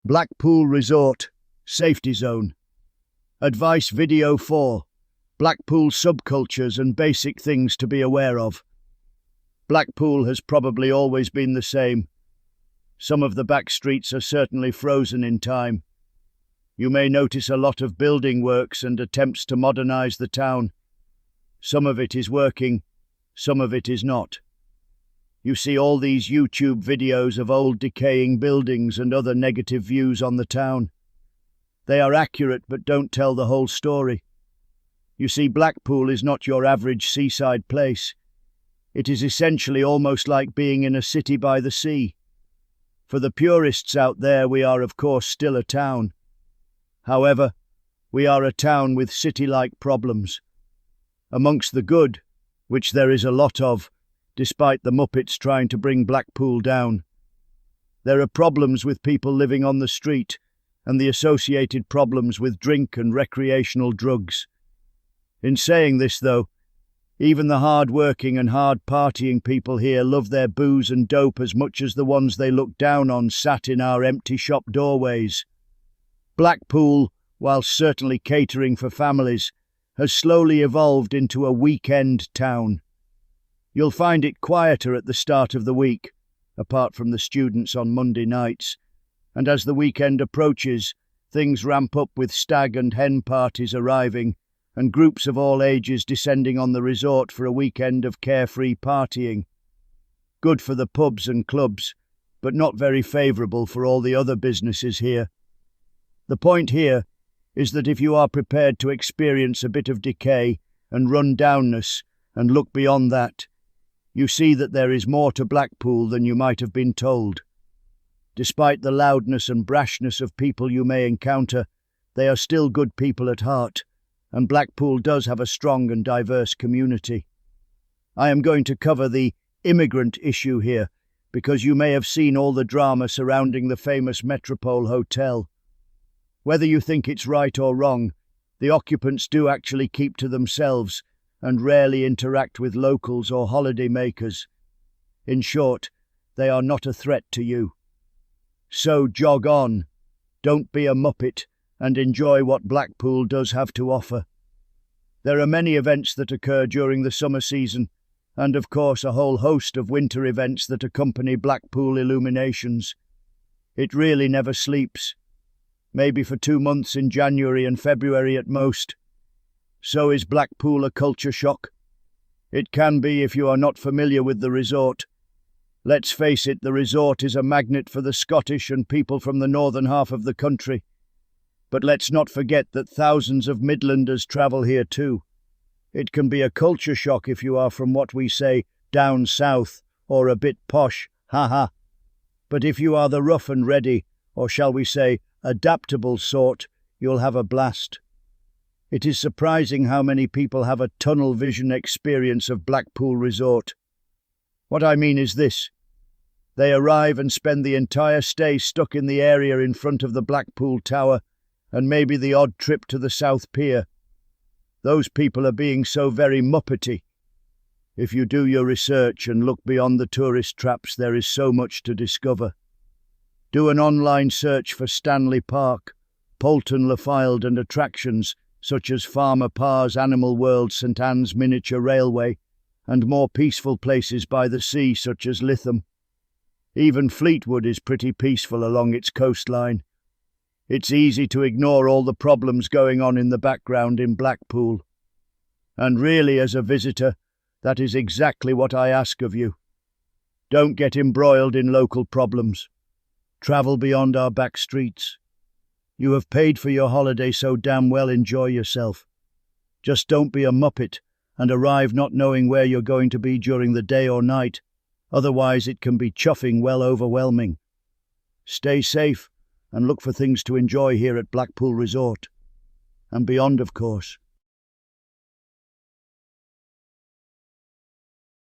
Blackpool Resort, Safety Zone. Advice Video 4. Blackpool Subcultures and Basic Things to be Aware of. Blackpool has probably always been the same. Some of the back streets are certainly frozen in time. You may notice a lot of building works and attempts to modernise the town. Some of it is working, some of it is not. You see all these YouTube videos of old decaying buildings and other negative views on the town. They are accurate but don't tell the whole story. You see, Blackpool is not your average seaside place. It is essentially almost like being in a city by the sea. For the purists out there, we are of course still a town. However, we are a town with city-like problems. Amongst the good, which there is a lot of, despite the Muppets trying to bring Blackpool down, there are problems with people living on the street and the associated problems with drink and recreational drugs. In saying this, though, even the hard-working and hard-partying people here love their booze and dope as much as the ones they look down on sat in our empty shop doorways. Blackpool, while certainly catering for families, has slowly evolved into a weekend town. You'll find it quieter at the start of the week, apart from the students on Monday nights, and as the weekend approaches, things ramp up with stag and hen parties arriving, and groups of all ages descending on the resort for a weekend of carefree partying. Good for the pubs and clubs, but not very favourable for all the other businesses here. The point here is that if you are prepared to experience a bit of decay and run-downness and look beyond that, you see that there is more to Blackpool than you might have been told. Despite the loudness and brashness of people you may encounter, they are still good people at heart, and Blackpool does have a strong and diverse community. I am going to cover the immigrant issue here, because you may have seen all the drama surrounding the famous Metropole Hotel. Whether you think it's right or wrong, the occupants do actually keep to themselves and rarely interact with locals or holiday makers. In short, they are not a threat to you. So jog on, don't be a muppet, and enjoy what Blackpool does have to offer. There are many events that occur during the summer season, and of course a whole host of winter events that accompany Blackpool illuminations. It really never sleeps, maybe for 2 months in January and February at most. So is Blackpool a culture shock? It can be if you are not familiar with the resort. Let's face it, the resort is a magnet for the Scottish and people from the northern half of the country. But let's not forget that thousands of Midlanders travel here too. It can be a culture shock if you are from what we say down south or a bit posh, haha. But if you are the rough and ready, or shall we say adaptable sort, you'll have a blast. It is surprising how many people have a tunnel vision experience of Blackpool Resort. What I mean is this: they arrive and spend the entire stay stuck in the area in front of the Blackpool Tower and maybe the odd trip to the South Pier. Those people are being so very muppety. If you do your research and look beyond the tourist traps, there is so much to discover. Do an online search for Stanley Park, Poulton Le Fylde and attractions such as Farmer Parr's Animal World, St Anne's Miniature Railway, and more peaceful places by the sea such as Lytham. Even Fleetwood is pretty peaceful along its coastline. It's easy to ignore all the problems going on in the background in Blackpool. And really, as a visitor, that is exactly what I ask of you. Don't get embroiled in local problems. Travel beyond our back streets. You have paid for your holiday, so damn well enjoy yourself. Just don't be a muppet and arrive not knowing where you're going to be during the day or night, otherwise it can be chuffing well overwhelming. Stay safe and look for things to enjoy here at Blackpool Resort. And beyond, of course.